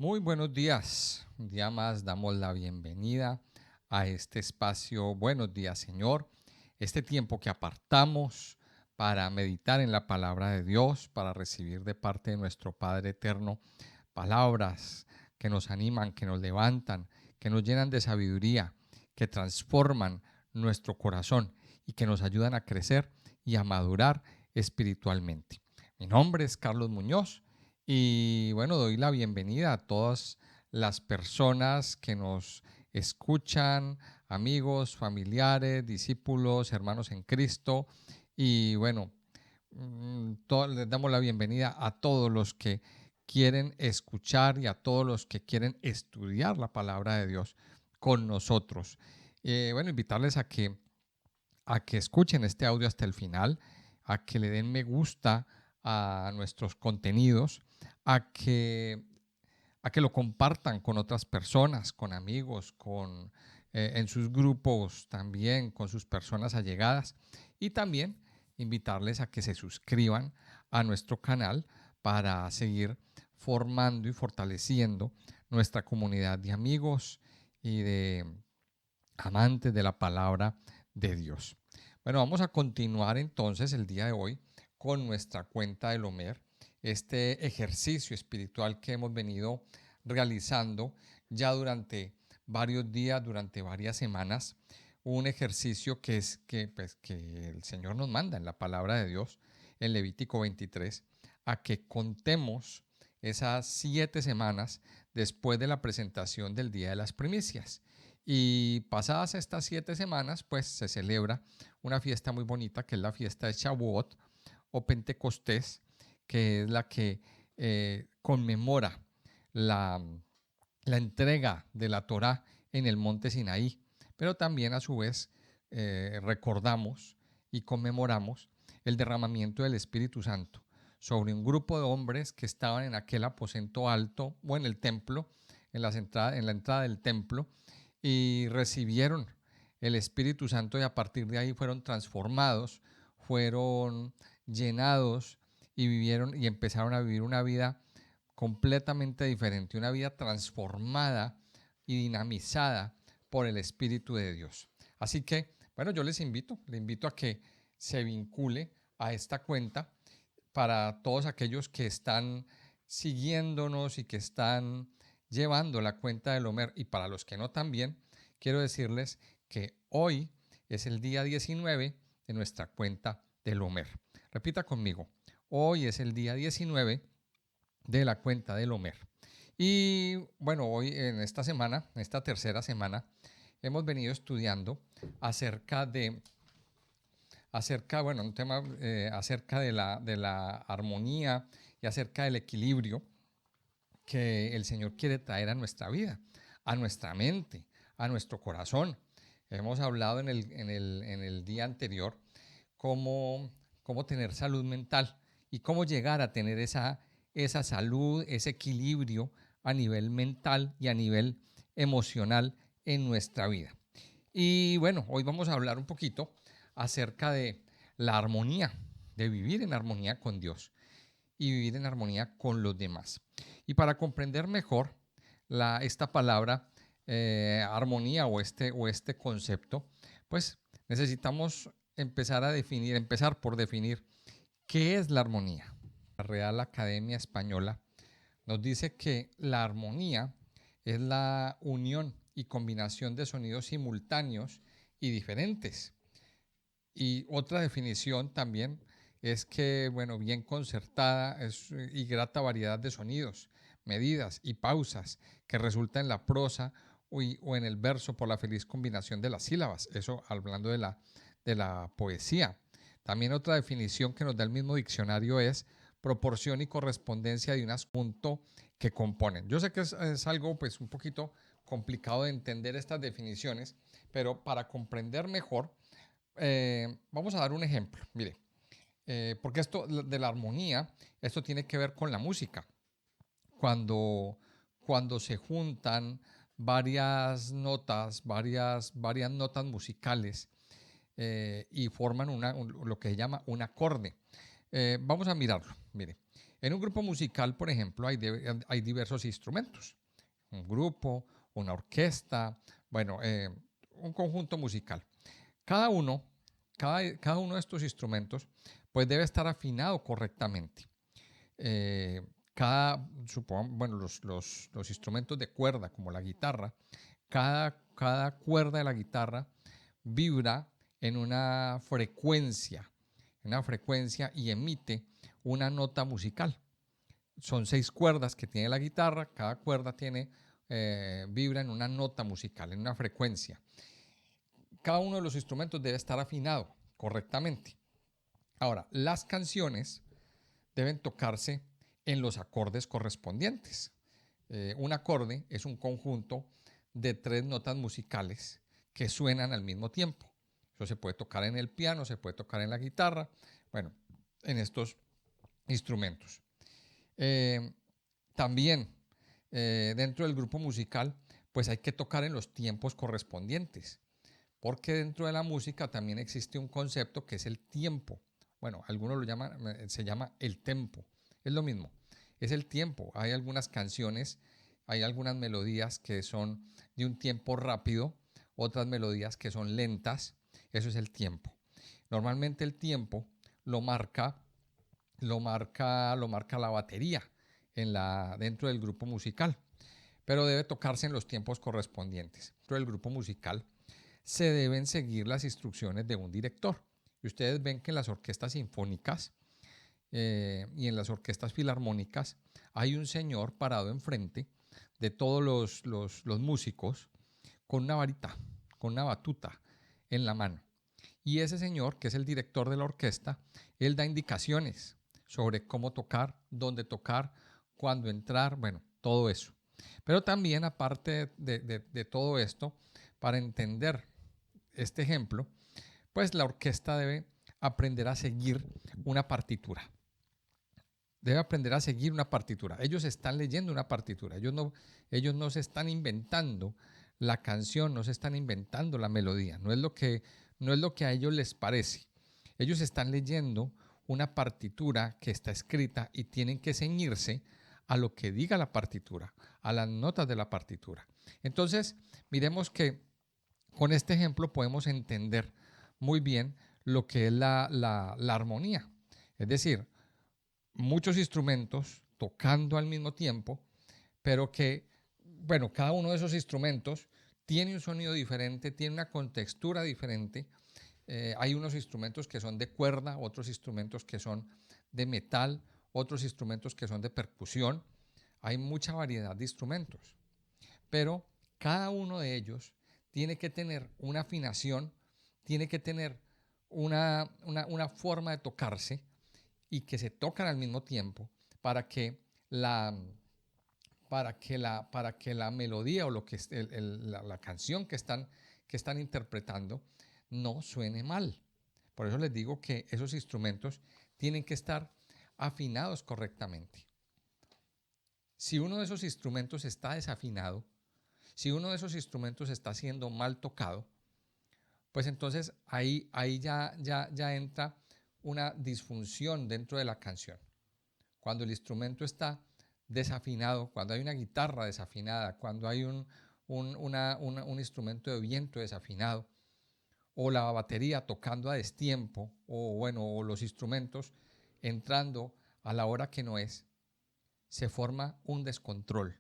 Muy buenos días. Un día más damos la bienvenida a este espacio. Buenos días, Señor. Este tiempo que apartamos para meditar en la palabra de Dios, para recibir de parte de nuestro Padre Eterno palabras que nos animan, que nos levantan, que nos llenan de sabiduría, que transforman nuestro corazón y que nos ayudan a crecer y a madurar espiritualmente. Mi nombre es Carlos Muñoz. Y bueno, doy la bienvenida a todas las personas que nos escuchan, amigos, familiares, discípulos, hermanos en Cristo. Y bueno, les damos la bienvenida a todos los que quieren escuchar y a todos los que quieren estudiar la palabra de Dios con nosotros. Bueno, invitarles a que escuchen este audio hasta el final, a que le den me gusta a nuestros contenidos, a que, a que lo compartan con otras personas, con amigos, en sus grupos también, con sus personas allegadas, y también invitarles a que se suscriban a nuestro canal para seguir formando y fortaleciendo nuestra comunidad de amigos y de amantes de la palabra de Dios. Bueno, vamos a continuar entonces el día de hoy con nuestra cuenta del Homer, este ejercicio espiritual que hemos venido realizando ya durante varios días, durante varias semanas, un ejercicio que el Señor nos manda en la palabra de Dios, en Levítico 23, a que contemos esas 7 semanas después de la presentación del Día de las Primicias. Y pasadas estas 7 semanas, pues se celebra una fiesta muy bonita, que es la fiesta de Shavuot o Pentecostés, que es la que conmemora la, la entrega de la Torá en el monte Sinaí. Pero también a su vez recordamos y conmemoramos el derramamiento del Espíritu Santo sobre un grupo de hombres que estaban en aquel aposento alto o en el templo, en la entrada del templo, y recibieron el Espíritu Santo y a partir de ahí fueron transformados, fueron llenados y vivieron y empezaron a vivir una vida completamente diferente, una vida transformada y dinamizada por el Espíritu de Dios. Así que, bueno, yo le invito a que se vincule a esta cuenta para todos aquellos que están siguiéndonos y que están llevando la cuenta del Homer, y para los que no también, quiero decirles que hoy es el día 19 de nuestra cuenta del Homer. Repita conmigo, hoy es el día 19 de la cuenta del Homer. Y bueno, hoy en esta semana, en esta tercera semana, hemos venido estudiando bueno, un tema acerca de la armonía y acerca del equilibrio que el Señor quiere traer a nuestra vida, a nuestra mente, a nuestro corazón. Hemos hablado en el día anterior cómo tener salud mental y cómo llegar a tener esa salud, ese equilibrio a nivel mental y a nivel emocional en nuestra vida. Y bueno, hoy vamos a hablar un poquito acerca de la armonía, de vivir en armonía con Dios y vivir en armonía con los demás. Y para comprender mejor esta palabra armonía o este concepto, pues necesitamos empezar por definir qué es la armonía. La Real Academia Española nos dice que la armonía es la unión y combinación de sonidos simultáneos y diferentes. Y otra definición también es que, bueno, bien concertada y grata variedad de sonidos, medidas y pausas que resulta en la prosa o en el verso por la feliz combinación de las sílabas. Eso hablando de la poesía. También otra definición que nos da el mismo diccionario es proporción y correspondencia de un asunto que componen. Yo sé que es algo pues un poquito complicado de entender estas definiciones, pero para comprender mejor, vamos a dar un ejemplo. Mire, porque esto de la armonía, esto tiene que ver con la música. Cuando, cuando se juntan varias notas musicales y forman lo que se llama un acorde. Vamos a mirarlo. Mire, En un grupo musical, por ejemplo, hay diversos instrumentos. Un grupo, una orquesta, bueno, un conjunto musical. Cada uno, cada uno de estos instrumentos, pues debe estar afinado correctamente. Eh, bueno, los instrumentos de cuerda, como la guitarra, cada cuerda de la guitarra vibra en una frecuencia y emite una nota musical. Son 6 cuerdas que tiene la guitarra, cada cuerda vibra en una nota musical, en una frecuencia. Cada uno de los instrumentos debe estar afinado correctamente. Ahora, las canciones deben tocarse en los acordes correspondientes. Un acorde es un conjunto de 3 notas musicales que suenan al mismo tiempo. Eso se puede tocar en el piano, se puede tocar en la guitarra, bueno, en estos instrumentos. También dentro del grupo musical, pues hay que tocar en los tiempos correspondientes, porque dentro de la música también existe un concepto que es el tiempo. Bueno, algunos lo llaman, se llama el tempo. Es lo mismo, es el tiempo. Hay algunas canciones, hay algunas melodías que son de un tiempo rápido, otras melodías que son lentas. Eso es el tiempo. Normalmente el tiempo lo marca la batería dentro del grupo musical, pero debe tocarse en los tiempos correspondientes. Dentro del grupo musical se deben seguir las instrucciones de un director. Y ustedes ven que en las orquestas sinfónicas y en las orquestas filarmónicas hay un señor parado enfrente de todos los músicos con una varita, con una batuta en la mano. Y ese señor, que es el director de la orquesta, él da indicaciones sobre cómo tocar, dónde tocar, cuándo entrar, bueno, todo eso. Pero también, aparte de todo esto, para entender este ejemplo, pues la orquesta debe aprender a seguir una partitura. Debe aprender a seguir una partitura. Ellos están leyendo una partitura. Ellos no se están inventando la canción, no se están inventando la melodía. No es lo que a ellos les parece. Ellos están leyendo una partitura que está escrita y tienen que ceñirse a lo que diga la partitura, a las notas de la partitura. Entonces, miremos que con este ejemplo podemos entender muy bien lo que es la armonía. Es decir, muchos instrumentos tocando al mismo tiempo, pero que, bueno, cada uno de esos instrumentos tiene un sonido diferente, tiene una contextura diferente. Hay unos instrumentos que son de cuerda, otros instrumentos que son de metal, otros instrumentos que son de percusión. Hay mucha variedad de instrumentos, pero cada uno de ellos tiene que tener una afinación, tiene que tener una forma de tocarse y que se tocan al mismo tiempo para que la, para que la melodía o lo que es la canción que están interpretando no suene mal. Por eso les digo que esos instrumentos tienen que estar afinados correctamente. Si uno de esos instrumentos está desafinado, si uno de esos instrumentos está siendo mal tocado, pues entonces ahí ya entra una disfunción dentro de la canción. Cuando el instrumento está desafinado, cuando hay una guitarra desafinada, cuando hay un instrumento de viento desafinado, o la batería tocando a destiempo, o los instrumentos entrando a la hora que no es, se forma un descontrol.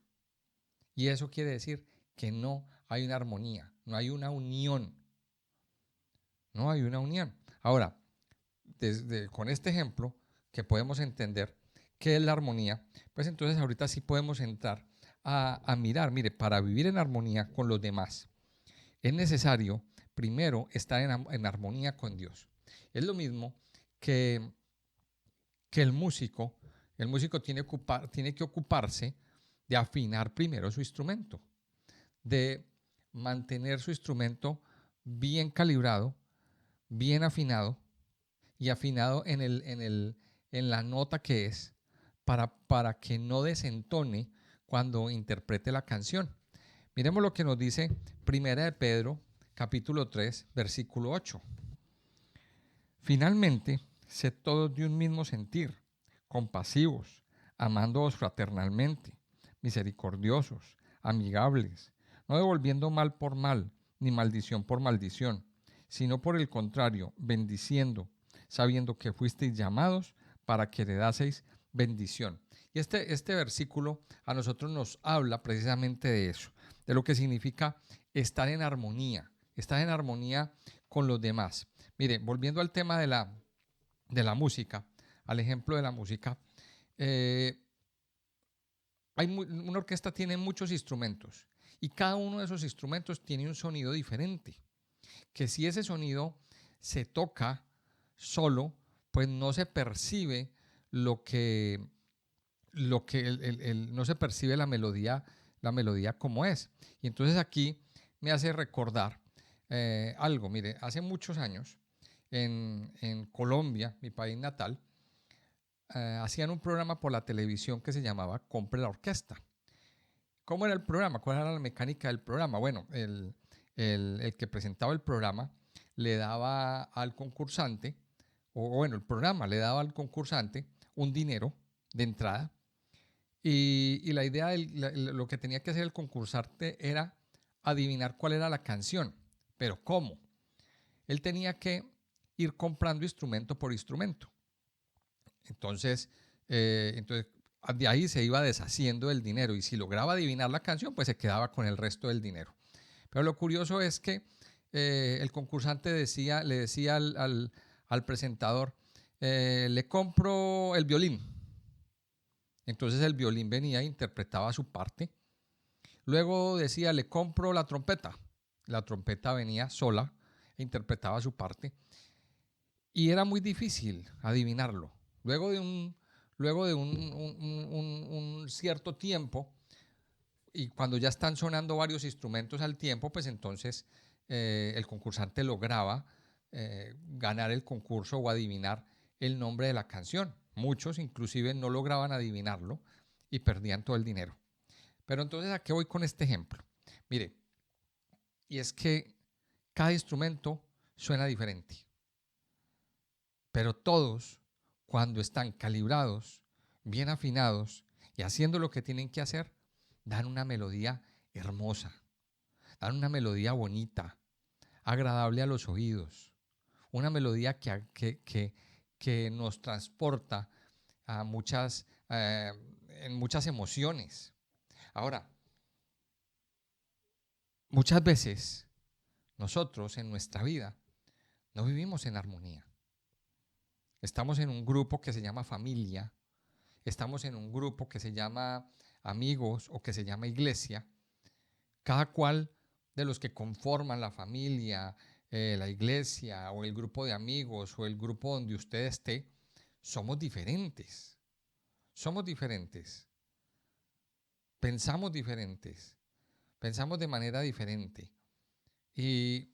Y eso quiere decir que no hay una armonía, no hay una unión. No hay una unión. Ahora, con este ejemplo que podemos entender qué es la armonía, pues entonces ahorita sí podemos entrar a mirar, mire, para vivir en armonía con los demás, es necesario primero estar en armonía con Dios. Es lo mismo que, que el músico. El músico tiene que ocuparse de afinar primero su instrumento, de mantener su instrumento bien calibrado, bien afinado y afinado en la nota que es para que no desentone cuando interprete la canción. Miremos lo que nos dice Primera de Pedro, capítulo 3, versículo 8. Finalmente, sed todos de un mismo sentir, compasivos, amándoos fraternalmente, misericordiosos, amigables, no devolviendo mal por mal, ni maldición por maldición, sino por el contrario, bendiciendo, sabiendo que fuisteis llamados para que heredaseis bendición. Y este versículo a nosotros nos habla precisamente de eso, de lo que significa estar en armonía con los demás. Mire, volviendo al tema de la música, al ejemplo de la música, eh, una orquesta tiene muchos instrumentos y cada uno de esos instrumentos tiene un sonido diferente, que si ese sonido se toca solo, pues no se percibe no se percibe la melodía como es. Y entonces aquí me hace recordar algo. Mire, hace muchos años en Colombia, mi país natal, hacían un programa por la televisión que se llamaba Compre la Orquesta. ¿Cómo era el programa? ¿Cuál era la mecánica del programa? Bueno, el que presentaba el programa le daba al concursante, o bueno, el programa le daba al concursante un dinero de entrada y la idea, lo que tenía que hacer el concursante era adivinar cuál era la canción, pero ¿cómo? Él tenía que ir comprando instrumento por instrumento. Entonces, de ahí se iba deshaciendo el dinero y si lograba adivinar la canción, pues se quedaba con el resto del dinero. Pero lo curioso es que el concursante le decía al presentador, le compro el violín. Entonces el violín venía e interpretaba su parte. Luego decía, le compro la trompeta. La trompeta venía sola e interpretaba su parte. Y era muy difícil adivinarlo. Luego de un cierto tiempo, y cuando ya están sonando varios instrumentos al tiempo, pues entonces el concursante lograba ganar el concurso o adivinar el nombre de la canción. Muchos inclusive no lograban adivinarlo y perdían todo el dinero. Pero entonces, ¿a qué voy con este ejemplo? Mire, y es que cada instrumento suena diferente, pero todos, cuando están calibrados, bien afinados y haciendo lo que tienen que hacer, dan una melodía hermosa, dan una melodía bonita, agradable a los oídos, una melodía que nos transporta a en muchas emociones. Ahora, muchas veces nosotros en nuestra vida no vivimos en armonía. Estamos en un grupo que se llama familia, estamos en un grupo que se llama amigos o que se llama iglesia. Cada cual de los que conforman la familia, la iglesia o el grupo de amigos o el grupo donde usted esté, somos diferentes. Somos diferentes. Pensamos diferentes. Pensamos de manera diferente. Y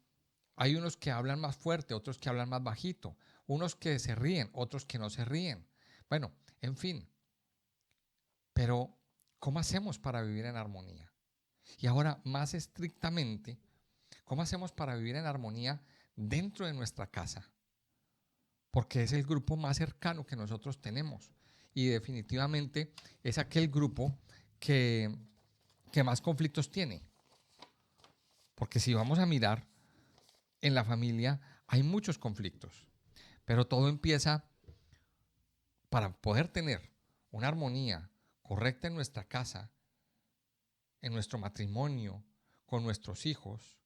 hay unos que hablan más fuerte, otros que hablan más bajito, unos que se ríen, otros que no se ríen. Bueno, en fin. Pero, ¿cómo hacemos para vivir en armonía? Y ahora, más estrictamente, ¿cómo hacemos para vivir en armonía dentro de nuestra casa? Porque es el grupo más cercano que nosotros tenemos. Y definitivamente es aquel grupo que, que más conflictos tiene. Porque si vamos a mirar, en la familia hay muchos conflictos. Pero todo empieza para poder tener una armonía correcta en nuestra casa, en nuestro matrimonio, con nuestros hijos.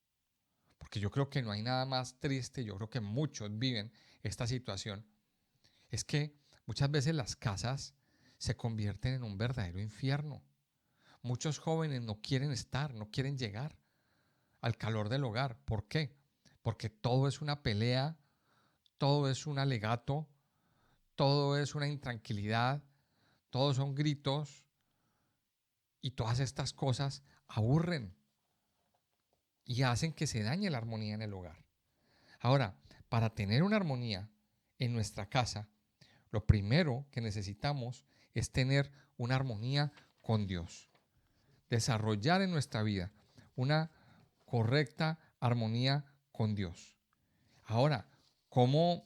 Porque yo creo que no hay nada más triste, yo creo que muchos viven esta situación, es que muchas veces las casas se convierten en un verdadero infierno. Muchos jóvenes no quieren estar, no quieren llegar al calor del hogar. ¿Por qué? Porque todo es una pelea, todo es un alegato, todo es una intranquilidad, todos son gritos y todas estas cosas aburren y hacen que se dañe la armonía en el hogar. Ahora, para tener una armonía en nuestra casa, lo primero que necesitamos es tener una armonía con Dios. Desarrollar en nuestra vida una correcta armonía con Dios. Ahora, ¿cómo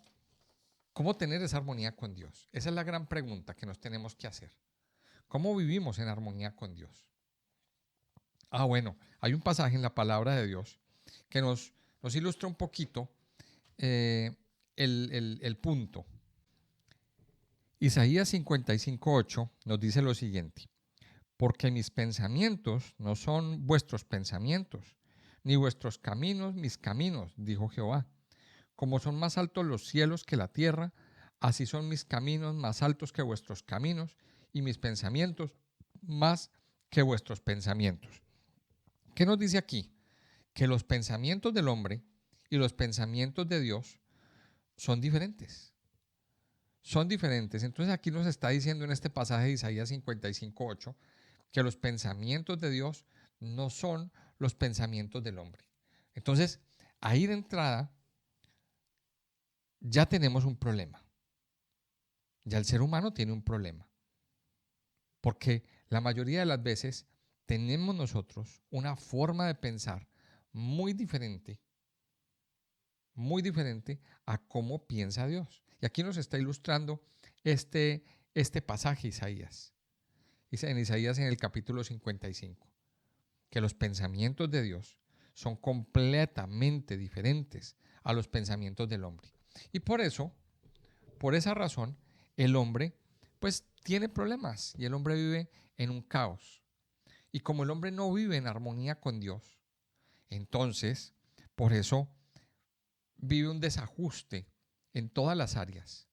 tener esa armonía con Dios? Esa es la gran pregunta que nos tenemos que hacer. ¿Cómo vivimos en armonía con Dios? Bueno, hay un pasaje en la palabra de Dios que nos ilustra un poquito eh, el punto. Isaías 55:8 nos dice lo siguiente: porque mis pensamientos no son vuestros pensamientos, ni vuestros caminos mis caminos, dijo Jehová. Como son más altos los cielos que la tierra, así son mis caminos más altos que vuestros caminos, y mis pensamientos más que vuestros pensamientos. ¿Qué nos dice aquí? Que los pensamientos del hombre y los pensamientos de Dios son diferentes. Son diferentes. Entonces aquí nos está diciendo en este pasaje de Isaías 55:8 que los pensamientos de Dios no son los pensamientos del hombre. Entonces, ahí de entrada ya tenemos un problema. Ya el ser humano tiene un problema. Porque la mayoría de las veces tenemos nosotros una forma de pensar muy diferente a cómo piensa Dios. Y aquí nos está ilustrando este pasaje Isaías. En Isaías en el capítulo 55, que los pensamientos de Dios son completamente diferentes a los pensamientos del hombre. Y por eso, por esa razón, el hombre pues tiene problemas y el hombre vive en un caos. Y como el hombre no vive en armonía con Dios, entonces, por eso vive un desajuste en todas las áreas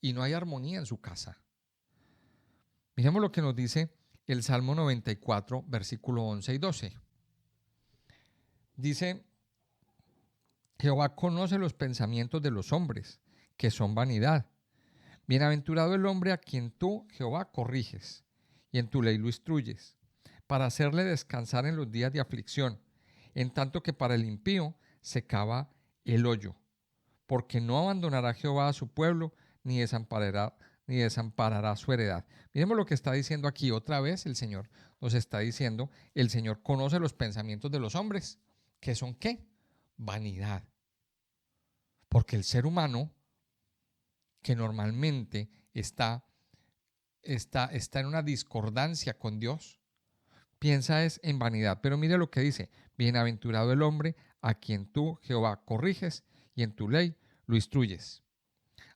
y no hay armonía en su casa. Miremos lo que nos dice el Salmo 94, versículo 11 y 12. Dice: Jehová conoce los pensamientos de los hombres, que son vanidad. Bienaventurado el hombre a quien tú, Jehová, corriges, y en tu ley lo instruyes, para hacerle descansar en los días de aflicción, en tanto que para el impío se cava el hoyo. Porque no abandonará Jehová a su pueblo, ni desamparará su heredad. Miremos lo que está diciendo aquí otra vez el Señor. Nos está diciendo, el Señor conoce los pensamientos de los hombres. ¿Qué son qué? Vanidad. Porque el ser humano, que normalmente está en una discordancia con Dios, piensa es en vanidad. Pero mire lo que dice: bienaventurado el hombre a quien tú, Jehová, corriges y en tu ley lo instruyes.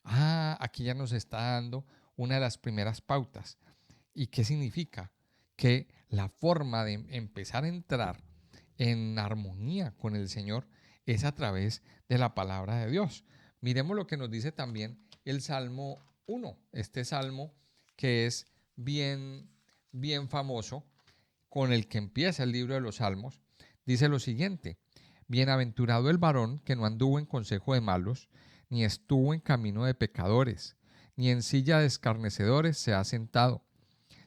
Aquí ya nos está dando una de las primeras pautas. ¿Y qué significa? Que la forma de empezar a entrar en armonía con el Señor es a través de la palabra de Dios. Miremos lo que nos dice también el Salmo 1, este salmo que es bien famoso, con el que empieza el libro de los Salmos. Dice lo siguiente: bienaventurado el varón que no anduvo en consejo de malos, ni estuvo en camino de pecadores, ni en silla de escarnecedores se ha sentado,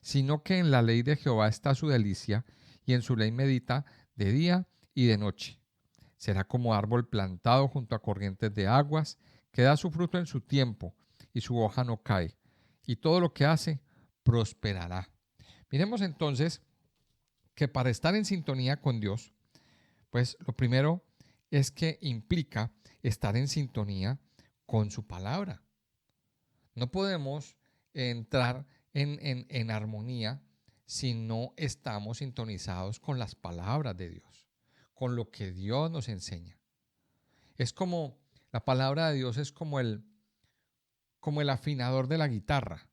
sino que en la ley de Jehová está su delicia, y en su ley medita de día y de noche. Será como árbol plantado junto a corrientes de aguas, que da su fruto en su tiempo, y su hoja no cae, y todo lo que hace prosperará. Miremos entonces que para estar en sintonía con Dios, pues lo primero es que implica estar en sintonía con su palabra. No podemos entrar en armonía si no estamos sintonizados con las palabras de Dios, con lo que Dios nos enseña. Es como, la palabra de Dios es como el afinador de la guitarra.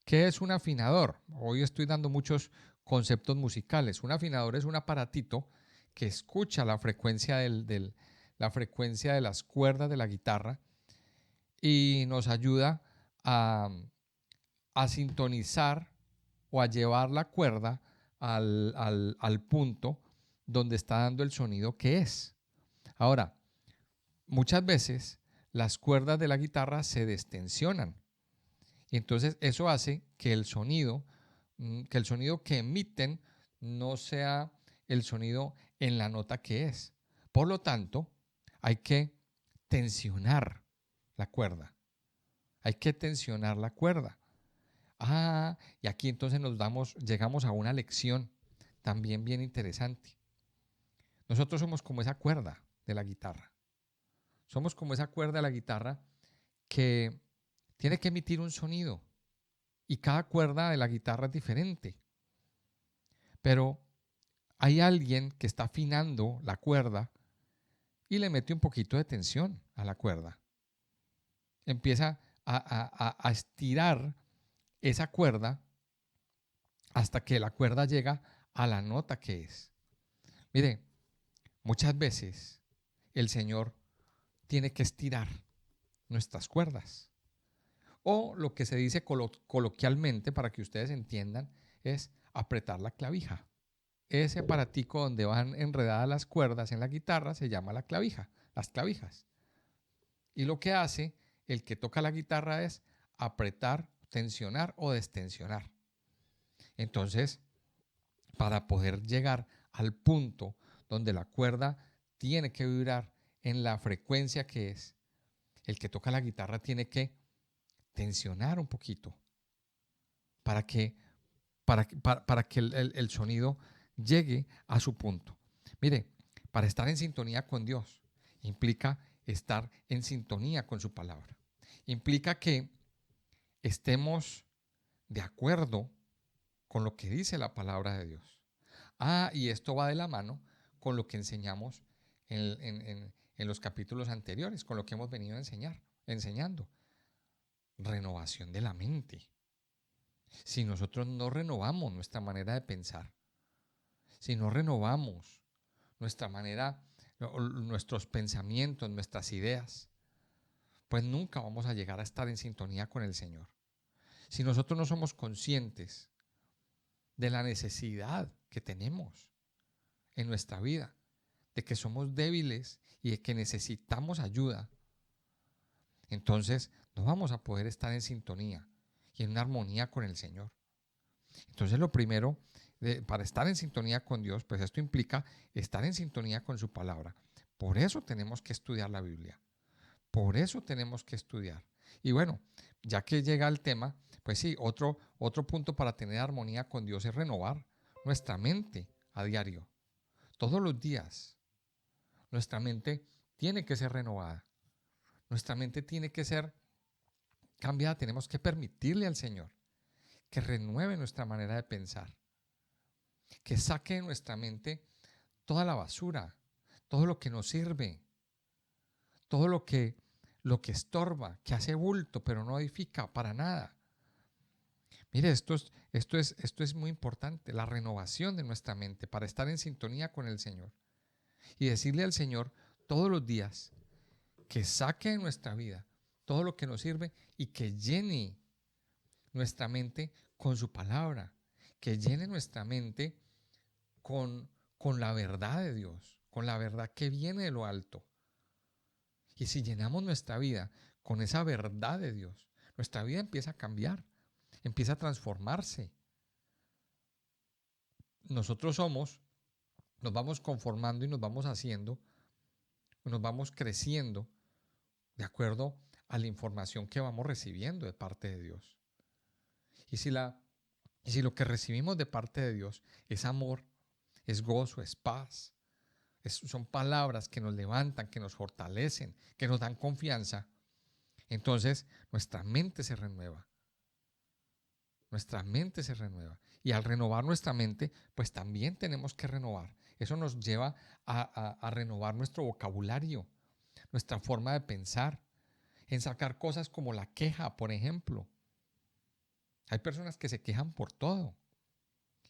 ¿Qué es un afinador? Hoy estoy dando muchos conceptos musicales. Un afinador es un aparatito que escucha la frecuencia la frecuencia de las cuerdas de la guitarra y nos ayuda a, a sintonizar o a llevar la cuerda al punto donde está dando el sonido que es. Ahora, muchas veces las cuerdas de la guitarra se destensionan. Y entonces eso hace que el sonido que emiten no sea el sonido en la nota que es. Por lo tanto, hay que tensionar la cuerda. Hay que tensionar la cuerda. Y aquí entonces llegamos a una lección también bien interesante. Nosotros somos como esa cuerda de la guitarra. Somos como esa cuerda de la guitarra que tiene que emitir un sonido. y cada cuerda de la guitarra es diferente. Pero hay alguien que está afinando la cuerda y le mete un poquito de tensión a la cuerda. Empieza a estirar esa cuerda hasta que la cuerda llega a la nota que es. Mire, muchas veces el Señor tiene que estirar nuestras cuerdas. O lo que se dice coloquialmente, para que ustedes entiendan, es apretar la clavija. Ese aparatico donde van enredadas las cuerdas en la guitarra se llama la clavija, las clavijas. Y lo que hace el que toca la guitarra es apretar, tensionar o destensionar. Entonces, para poder llegar al punto donde la cuerda tiene que vibrar en la frecuencia que es, el que toca la guitarra tiene que tensionar un poquito para que, para que el sonido llegue a su punto. Mire, para estar en sintonía con Dios implica estar en sintonía con su palabra. Implica que estemos de acuerdo con lo que dice la palabra de Dios. Y esto va de la mano con lo que enseñamos en los capítulos anteriores, con lo que hemos venido enseñando. Renovación de la mente. Si nosotros no renovamos nuestra manera de pensar, si no renovamos nuestra manera, nuestros pensamientos, nuestras ideas, pues nunca vamos a llegar a estar en sintonía con el Señor. Si nosotros no somos conscientes de la necesidad que tenemos en nuestra vida, de que somos débiles y de que necesitamos ayuda, entonces no vamos a poder estar en sintonía y en una armonía con el Señor. Entonces lo primero, para estar en sintonía con Dios, pues esto implica estar en sintonía con su palabra. Por eso tenemos que estudiar la Biblia. Por eso tenemos que estudiar. Y bueno, ya que llega el tema, pues sí, otro punto para tener armonía con Dios es renovar nuestra mente a diario. Todos los días, nuestra mente tiene que ser renovada. Nuestra mente tiene que ser cambiada. Tenemos que permitirle al Señor que renueve nuestra manera de pensar, que saque de nuestra mente toda la basura, todo lo que nos sirve, todo lo que estorba, que hace bulto, pero no edifica para nada. Mire, esto es muy importante, la renovación de nuestra mente para estar en sintonía con el Señor y decirle al Señor todos los días que saque de nuestra vida todo lo que nos sirve y que llene nuestra mente con su palabra, que llene nuestra mente con la verdad de Dios, con la verdad que viene de lo alto. Y si llenamos nuestra vida con esa verdad de Dios, nuestra vida empieza a cambiar, empieza a transformarse. Nosotros nos vamos conformando y nos vamos haciendo, nos vamos creciendo de acuerdo a la información que vamos recibiendo de parte de Dios. Y si lo que recibimos de parte de Dios es amor, es gozo, es paz, son palabras que nos levantan, que nos fortalecen, que nos dan confianza, entonces nuestra mente se renueva. Nuestra mente se renueva. Y al renovar nuestra mente, pues también tenemos que renovar. Eso nos lleva a renovar nuestro vocabulario, nuestra forma de pensar, en sacar cosas como la queja, por ejemplo. Hay personas que se quejan por todo.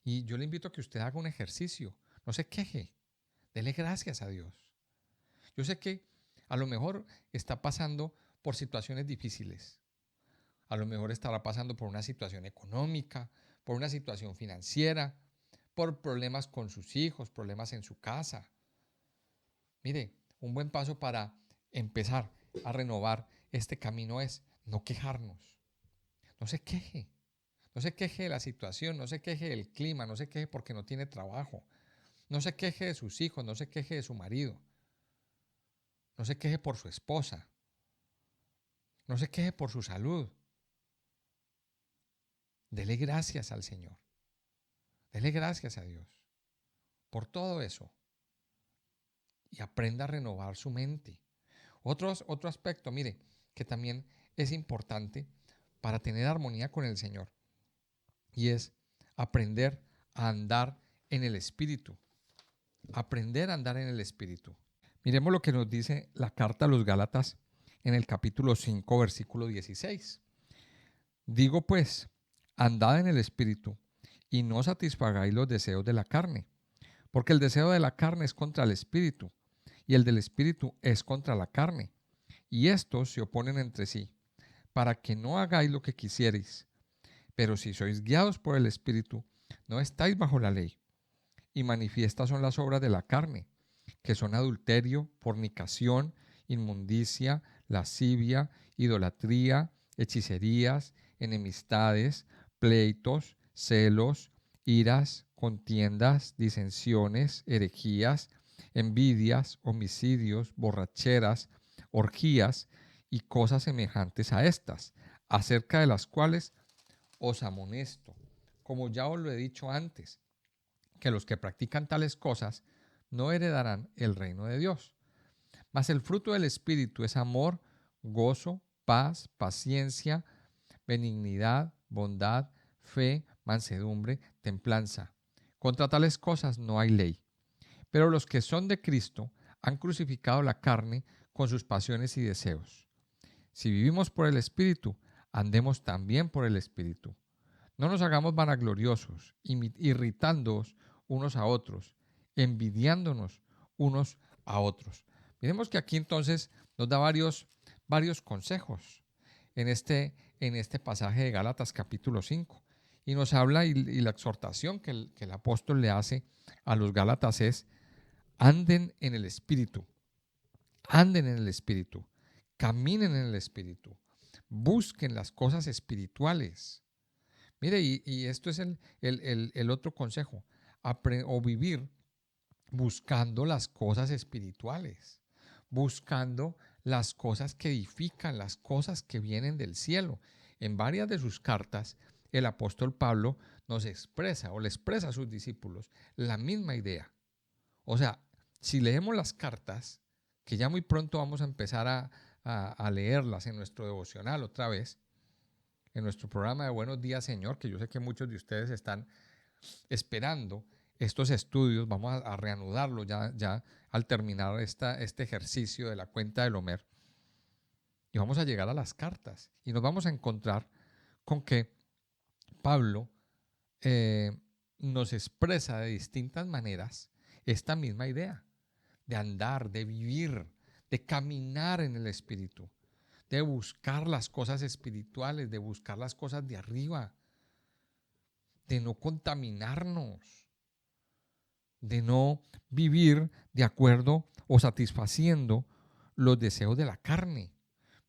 Y yo le invito a que usted haga un ejercicio. No se queje. Dele gracias a Dios. Yo sé que a lo mejor está pasando por situaciones difíciles. A lo mejor estará pasando por una situación económica, por una situación financiera, por problemas con sus hijos, problemas en su casa. Mire, un buen paso para empezar a renovar este camino es no quejarnos. No se queje. No se queje de la situación, no se queje del clima, no se queje porque no tiene trabajo. No se queje de sus hijos, no se queje de su marido. No se queje por su esposa. No se queje por su salud. Dele gracias al Señor. Dele gracias a Dios por todo eso. Y aprenda a renovar su mente. Otro aspecto, mire, que también es importante para tener armonía con el Señor. y es aprender a andar en el Espíritu. Aprender a andar en el Espíritu. Miremos lo que nos dice la carta a los Gálatas en el capítulo 5, versículo 16. Digo pues, andad en el Espíritu y no satisfagáis los deseos de la carne, porque el deseo de la carne es contra el Espíritu y el del Espíritu es contra la carne, y estos se oponen entre sí, para que no hagáis lo que quisierais. Pero si sois guiados por el Espíritu, no estáis bajo la ley. Y manifiestas son las obras de la carne, que son adulterio, fornicación, inmundicia, lascivia, idolatría, hechicerías, enemistades, pleitos, celos, iras, contiendas, disensiones, herejías, envidias, homicidios, borracheras, orgías y cosas semejantes a estas, acerca de las cuales os amonesto, como ya os lo he dicho antes, que los que practican tales cosas no heredarán el reino de Dios. Mas el fruto del Espíritu es amor, gozo, paz, paciencia, benignidad, bondad, fe, mansedumbre, templanza. Contra tales cosas no hay ley. Pero los que son de Cristo han crucificado la carne con sus pasiones y deseos. Si vivimos por el Espíritu, andemos también por el Espíritu. No nos hagamos vanagloriosos, irritándonos unos a otros, envidiándonos unos a otros. Miremos que aquí entonces nos da varios consejos en este pasaje de Gálatas capítulo 5. Y nos habla y la exhortación que el apóstol le hace a los Gálatas es: anden en el Espíritu, anden en el Espíritu, caminen en el Espíritu, busquen las cosas espirituales. Mire, y esto es el otro consejo, o vivir buscando las cosas espirituales, buscando las cosas que edifican, las cosas que vienen del cielo. En varias de sus cartas, el apóstol Pablo nos expresa o le expresa a sus discípulos la misma idea. O sea, si leemos las cartas, que ya muy pronto vamos a empezar a leerlas en nuestro devocional otra vez, en nuestro programa de Buenos Días, Señor, que yo sé que muchos de ustedes están esperando estos estudios, vamos a reanudarlo ya al terminar este ejercicio de la cuenta del Homer. Y vamos a llegar a las cartas y nos vamos a encontrar con que Pablo nos expresa de distintas maneras esta misma idea de andar, de vivir, de caminar en el Espíritu, de buscar las cosas espirituales, de buscar las cosas de arriba, de no contaminarnos, de no vivir de acuerdo o satisfaciendo los deseos de la carne.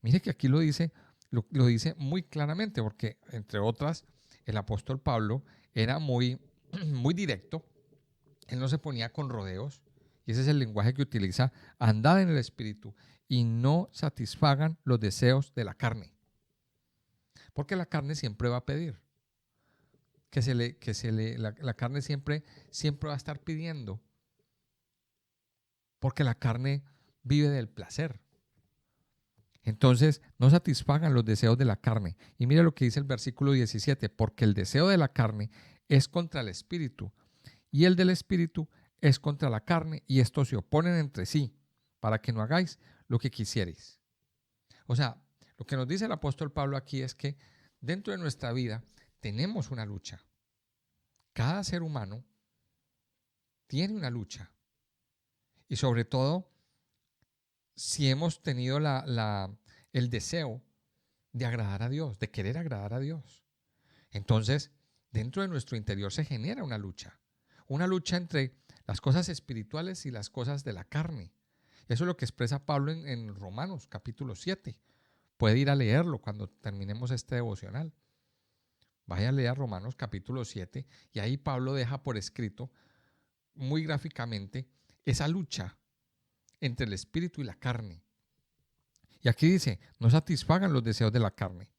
Mire que aquí lo dice muy claramente, porque entre otras, el apóstol Pablo era muy directo. Él no se ponía con rodeos, y ese es el lenguaje que utiliza: andad en el Espíritu y no satisfagan los deseos de la carne. Porque la carne siempre va a pedir. La carne siempre va a estar pidiendo, porque la carne vive del placer. Entonces, no satisfagan los deseos de la carne. Y mira lo que dice el versículo 17: porque el deseo de la carne es contra el Espíritu, y el del Espíritu es contra la carne, y estos se oponen entre sí, para que no hagáis lo que quisierais. O sea, lo que nos dice el apóstol Pablo aquí es que dentro de nuestra vida tenemos una lucha. Cada ser humano tiene una lucha. Y sobre todo, si hemos tenido el deseo de agradar a Dios, de querer agradar a Dios, entonces dentro de nuestro interior se genera una lucha entre las cosas espirituales y las cosas de la carne. Eso es lo que expresa Pablo en Romanos capítulo 7. Puede ir a leerlo cuando terminemos este devocional. Vaya a leer Romanos capítulo 7 y ahí Pablo deja por escrito muy gráficamente esa lucha entre el espíritu y la carne. Y aquí dice: no satisfagan los deseos de la carne.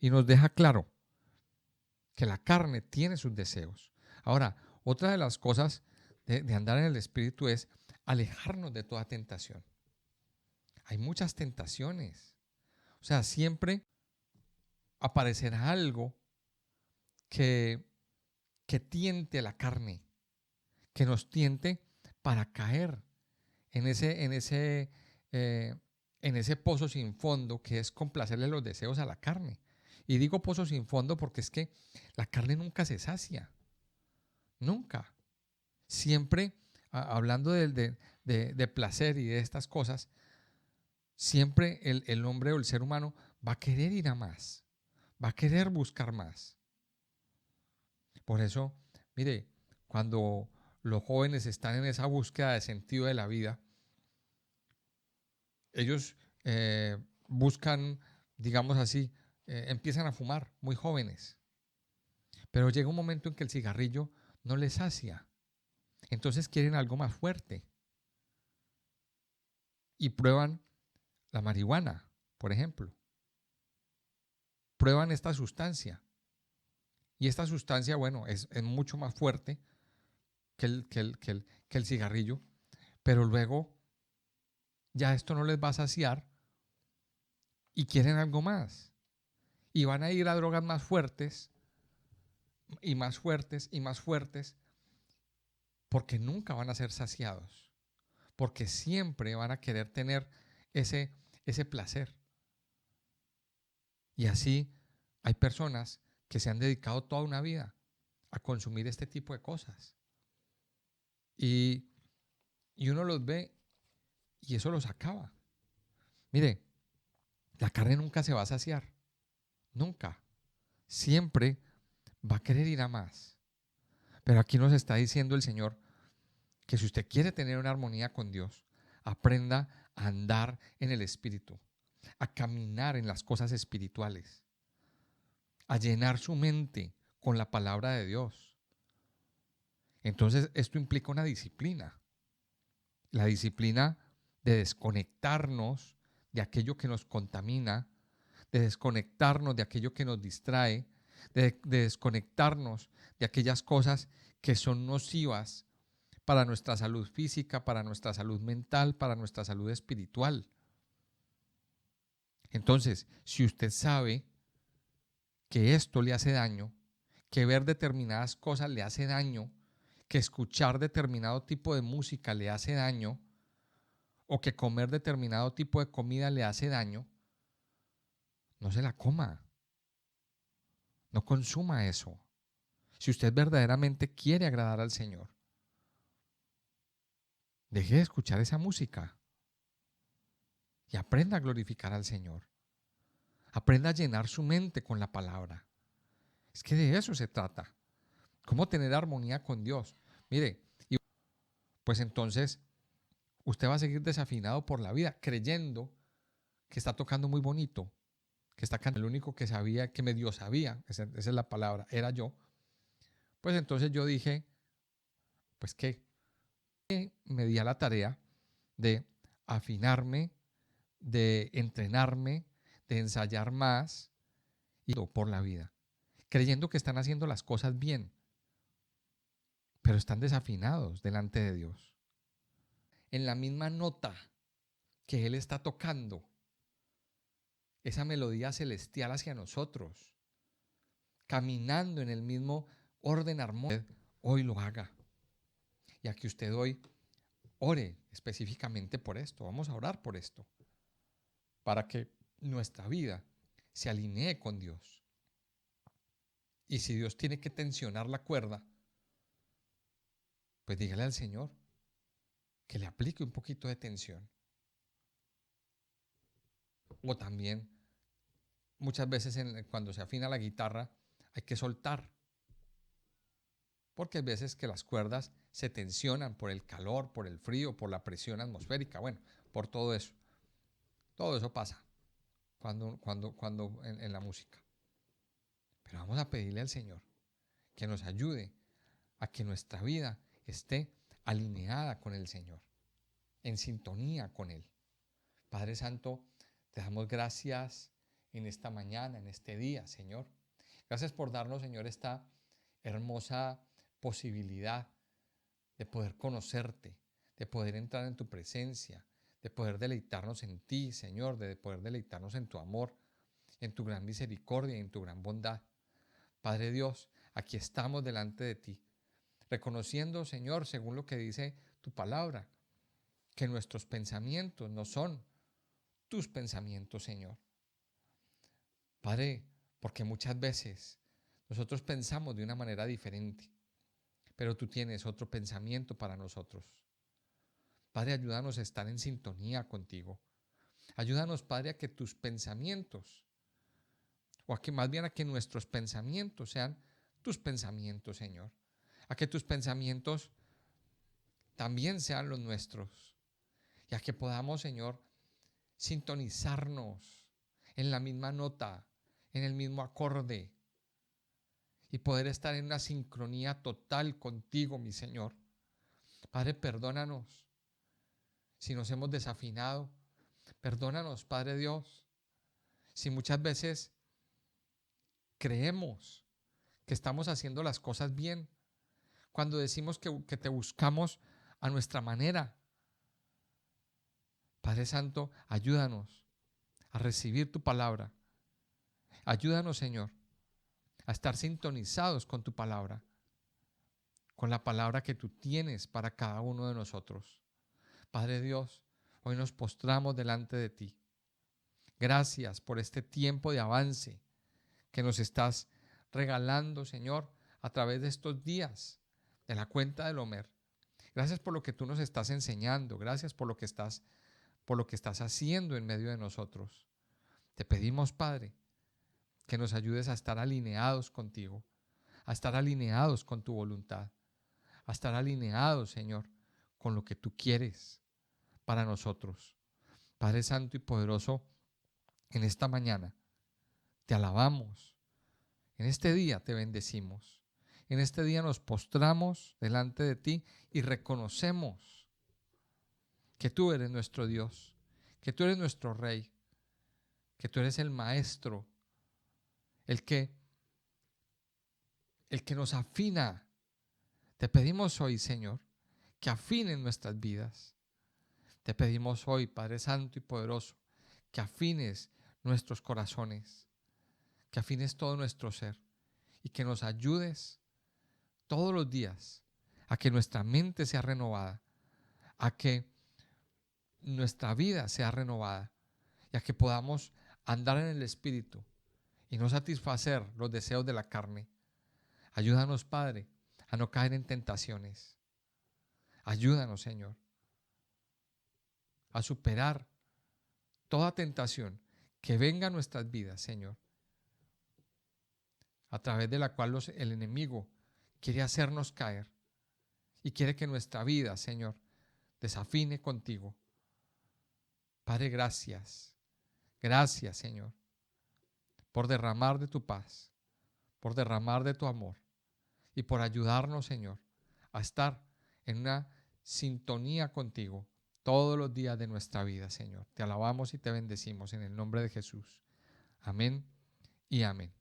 Y nos deja claro que la carne tiene sus deseos. Ahora, otra de las cosas de andar en el espíritu es alejarnos de toda tentación. Hay muchas tentaciones. O sea, siempre aparecerá algo que que tiente la carne, que nos tiente para caer en ese pozo sin fondo que es complacerle los deseos a la carne. Y digo pozo sin fondo porque es que la carne nunca se sacia, nunca. Siempre, hablando de placer y de estas cosas, siempre el hombre o el ser humano va a querer ir a más, va a querer buscar más. Por eso, mire, cuando los jóvenes están en esa búsqueda de sentido de la vida, ellos buscan, digamos así, empiezan a fumar muy jóvenes, pero llega un momento en que el cigarrillo no les sacia, entonces quieren algo más fuerte y prueban la marihuana, por ejemplo, prueban esta sustancia y esta sustancia, bueno, es mucho más fuerte que el cigarrillo, pero luego ya esto no les va a saciar y quieren algo más y van a ir a drogas más fuertes y más fuertes y más fuertes porque nunca van a ser saciados, porque siempre van a querer tener ese placer. Y así hay personas que se han dedicado toda una vida a consumir este tipo de cosas. Y, y uno los ve y eso los acaba. Mire, la carne nunca se va a saciar, nunca. Siempre va a querer ir a más. Pero aquí nos está diciendo el Señor que si usted quiere tener una armonía con Dios, aprenda a andar en el Espíritu, a caminar en las cosas espirituales, a llenar su mente con la palabra de Dios. Entonces esto implica una disciplina, la disciplina de desconectarnos de aquello que nos contamina, de desconectarnos de aquello que nos distrae, de desconectarnos de aquellas cosas que son nocivas para nuestra salud física, para nuestra salud mental, para nuestra salud espiritual. Entonces, si usted sabe que esto le hace daño, que ver determinadas cosas le hace daño, que escuchar determinado tipo de música le hace daño, o que comer determinado tipo de comida le hace daño, no se la coma, no consuma eso. Si usted verdaderamente quiere agradar al Señor, deje de escuchar esa música y aprenda a glorificar al Señor. Aprenda a llenar su mente con la palabra. Es que de eso se trata. ¿Cómo tener armonía con Dios? Mire, y pues entonces usted va a seguir desafinado por la vida, creyendo que está tocando muy bonito, que está cantando. El único que sabía, que medio sabía, esa es la palabra, era yo. Pues entonces yo dije, pues qué, me di a la tarea de afinarme, de entrenarme, de ensayar más y por la vida, creyendo que están haciendo las cosas bien, pero están desafinados delante de Dios. En la misma nota que Él está tocando, esa melodía celestial hacia nosotros, caminando en el mismo orden armónico, hoy lo haga. Y aquí usted hoy ore específicamente por esto. Vamos a orar por esto, para que nuestra vida se alinee con Dios. Y si Dios tiene que tensionar la cuerda, pues dígale al Señor que le aplique un poquito de tensión. O también, muchas veces cuando se afina la guitarra, hay que soltar. Porque hay veces que las cuerdas se tensionan por el calor, por el frío, por la presión atmosférica, bueno, por todo eso. Todo eso pasa cuando en la música. Pero vamos a pedirle al Señor que nos ayude a que nuestra vida esté alineada con el Señor, en sintonía con Él. Padre Santo, te damos gracias en esta mañana, en este día, Señor. Gracias por darnos, Señor, esta hermosa posibilidad de poder conocerte, de poder entrar en tu presencia, de poder deleitarnos en ti, Señor, de poder deleitarnos en tu amor, en tu gran misericordia y en tu gran bondad. Padre Dios, aquí estamos delante de ti, reconociendo, Señor, según lo que dice tu palabra, que nuestros pensamientos no son tus pensamientos, Señor. Padre, porque muchas veces nosotros pensamos de una manera diferente, pero tú tienes otro pensamiento para nosotros. Padre, ayúdanos a estar en sintonía contigo. Ayúdanos, Padre, a que tus pensamientos, o a que más bien a que nuestros pensamientos sean tus pensamientos, Señor. A que tus pensamientos también sean los nuestros. Y a que podamos, Señor, sintonizarnos en la misma nota, en el mismo acorde, y poder estar en una sincronía total contigo, mi Señor. Padre, perdónanos si nos hemos desafinado. Perdónanos, Padre Dios, si muchas veces creemos que estamos haciendo las cosas bien, cuando decimos que te buscamos a nuestra manera. Padre Santo, ayúdanos a recibir tu palabra. Ayúdanos, Señor, a estar sintonizados con tu palabra, con la palabra que tú tienes para cada uno de nosotros. Padre Dios, hoy nos postramos delante de ti. Gracias por este tiempo de avance que nos estás regalando, Señor, a través de estos días de la cuenta del Homer. Gracias por lo que tú nos estás enseñando. Gracias por lo que estás haciendo en medio de nosotros. Te pedimos, Padre, que nos ayudes a estar alineados contigo, a estar alineados con tu voluntad, a estar alineados, Señor, con lo que tú quieres para nosotros. Padre Santo y poderoso, en esta mañana te alabamos, en este día te bendecimos, en este día nos postramos delante de ti y reconocemos que tú eres nuestro Dios, que tú eres nuestro Rey, que tú eres el Maestro, el que nos afina. Te pedimos hoy, Señor, que afinen nuestras vidas. Te pedimos hoy, Padre Santo y poderoso, que afines nuestros corazones, que afines todo nuestro ser y que nos ayudes todos los días a que nuestra mente sea renovada, a que nuestra vida sea renovada y a que podamos andar en el Espíritu y no satisfacer los deseos de la carne. Ayúdanos, Padre, a no caer en tentaciones. Ayúdanos, Señor, a superar toda tentación que venga a nuestras vidas, Señor, a través de la cual el enemigo quiere hacernos caer y quiere que nuestra vida, Señor, desafine contigo. Padre, gracias. Gracias, Señor, por derramar de tu paz, por derramar de tu amor y por ayudarnos, Señor, a estar en una sintonía contigo todos los días de nuestra vida, Señor. Te alabamos y te bendecimos en el nombre de Jesús. Amén y amén.